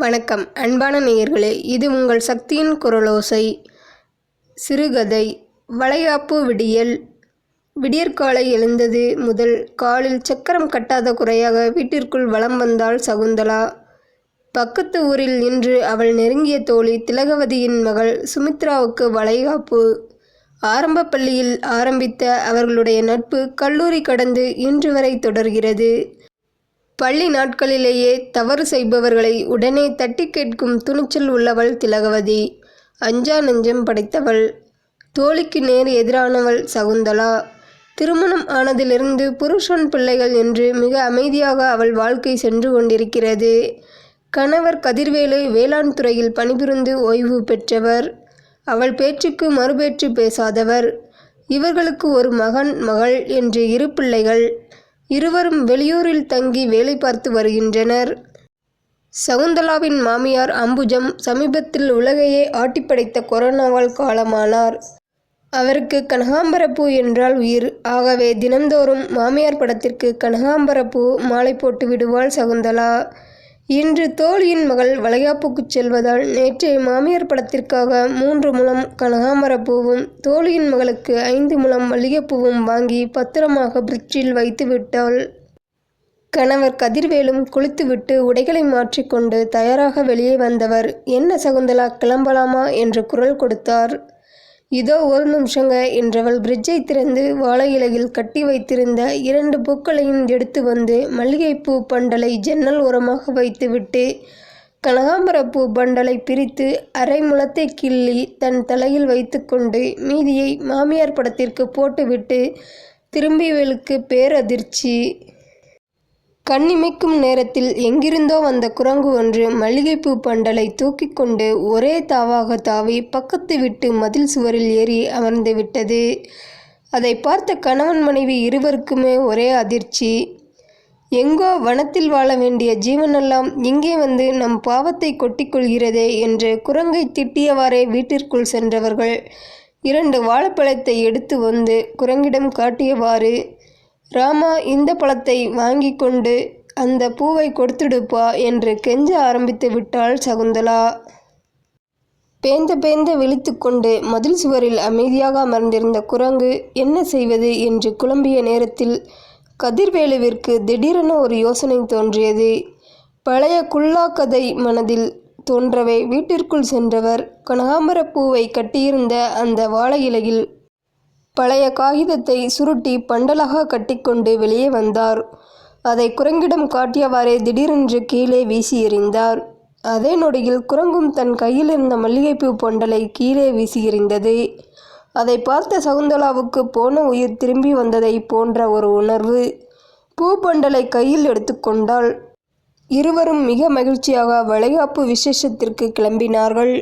வணக்கம் அன்பான நேயர்களே, இது உங்கள் சக்தியின் குரலோசை. சிறுகதை. வளைகாப்பு விடியல். விடியற்காலை எழுந்தது முதல் காலில் சக்கரம் கட்டாத குறையாக வீட்டிற்குள் வலம் வந்தாள் சகுந்தலா. பக்கத்து ஊரில் இன்று அவள் நெருங்கிய தோழி திலகவதியின் மகள் சுமித்ராவுக்கு வளைகாப்பு. ஆரம்ப பள்ளியில் ஆரம்பித்த அவர்களுடைய நட்பு கல்லூரி கடந்து இன்று வரை தொடர்கிறது. பள்ளி நாட்களிலேயே தவறு செய்பவர்களை உடனே தட்டி கேட்கும் துணிச்சல் உள்ளவள் திலகவதி. அஞ்சா நெஞ்சம் படைத்தவள். தோழிக்கு நேர் எதிரானவள் சகுந்தலா. திருமணம் ஆனதிலிருந்து புருஷன் பிள்ளைகள் என்று மிக அமைதியாக அவள் வாழ்க்கை சென்று கொண்டிருக்கிறது. கணவர் கதிர்வேலு வேளாண் துறையில் பணிபுரிந்து ஓய்வு பெற்றவர். அவள் பேச்சுக்கு மறுபேச்சு பேசாதவர். இவர்களுக்கு ஒரு மகன் மகள் என்று 2 பிள்ளைகள். இருவரும் வெளியூரில் தங்கி வேலை பார்த்து வருகின்றனர். சகுந்தலாவின் மாமியார் அம்புஜம் சமீபத்தில் உலகையே ஆட்டிப்படைத்த கொரோனாவால் காலமானார். அவருக்கு கனகாம்பரப்பூ என்றால் உயிர். ஆகவே தினந்தோறும் மாமியார் படத்திற்கு கனகாம்பரப்பூ மாலை போட்டு விடுவாள் சகுந்தலா. இன்று தோழியின் மகள் வளைகாப்புக்குச் செல்வதால் நேற்றே மாமியார் படத்திற்காக 3 முழம் கனகாம்பரப்பூவும் தோழியின் மகளுக்கு 5 முழம் மல்லிகைப்பூவும் வாங்கி பத்திரமாக ஃப்ரிட்ஜில் வைத்து விட்டாள். கணவர் கதிர்வேலும் குளித்துவிட்டு உடைகளை மாற்றிக்கொண்டு தயாராக வெளியே வந்தவர், "என்ன சகுந்தலா, கிளம்பலாமா?" என்று குரல் கொடுத்தார். "இதோ 1 நிமிஷங்க" என்றவள் ஃப்ரிட்ஜை திறந்து வாழை இலையில் கட்டி வைத்திருந்த 2 பூக்களையும் எடுத்து வந்து மல்லிகைப்பூ பண்டலை ஜன்னல் ஓரமாக வைத்துவிட்டு கனகாம்பரப்பூ பண்டலை பிரித்து அரை முழத்தை கிள்ளி தன் தலையில் வைத்துக்கொண்டு மீதியை மாமியார் படத்திற்கு போட்டுவிட்டு திரும்பியவளுக்கு பேரதிர்ச்சி. கண்ணிமைக்கும் நேரத்தில் எங்கிருந்தோ வந்த குரங்கு ஒன்று மல்லிகைப்பூ பண்டலை தூக்கி கொண்டு ஒரே தாவாக தாவி பக்கத்து வீட்டு மதில் சுவரில் ஏறி அமர்ந்து விட்டது. அதை பார்த்த கணவன் மனைவி இருவருக்குமே ஒரே அதிர்ச்சி. எங்கோ வனத்தில் வாழ வேண்டிய ஜீவனெல்லாம் இங்கே வந்து நம் பாவத்தை கொட்டிக்கொள்கிறதே என்று குரங்கை திட்டியவாறே வீட்டிற்குள் சென்றவர்கள் 2 வாழைப்பழத்தை எடுத்து வந்து குரங்கிடம் காட்டியவாறு, "ராமா, இந்த பழத்தை வாங்கி கொண்டு அந்த பூவை கொடுத்துடுப்பா" என்று கெஞ்ச ஆரம்பித்து விட்டாள் சகுந்தலா. பேந்த பேந்த விழித்து கொண்டு மதில் சுவரில் அமைதியாக அமர்ந்திருந்த குரங்கு என்ன செய்வது என்று குழம்பிய நேரத்தில் கதிர்வேலுவிற்கு திடீரென ஒரு யோசனை தோன்றியது. பழைய குல்லா கதை மனதில் தோன்றவே வீட்டிற்குள் சென்றவர் கனகாம்பரப்பூவை கட்டியிருந்த அந்த வாழை இலையில் பழைய காகிதத்தை சுருட்டி பண்டலாக கட்டிக்கொண்டு வெளியே வந்தார். அதை குரங்கிடம் காட்டியவாறே திடீரென்று கீழே வீசி எறிந்தார். அதே நொடியில் குரங்கும் தன் கையில் இருந்த மல்லிகைப்பூ பண்டலை கீழே வீசி எறிந்தது. அதை பார்த்த சகுந்தலாவுக்கு போன உயிர் திரும்பி வந்ததை போன்ற ஒரு உணர்வு. பூ பண்டலை கையில் எடுத்துக்கொண்டாள். இருவரும் மிக மகிழ்ச்சியாக வளைகாப்பு விசேஷத்திற்கு கிளம்பினார்கள்.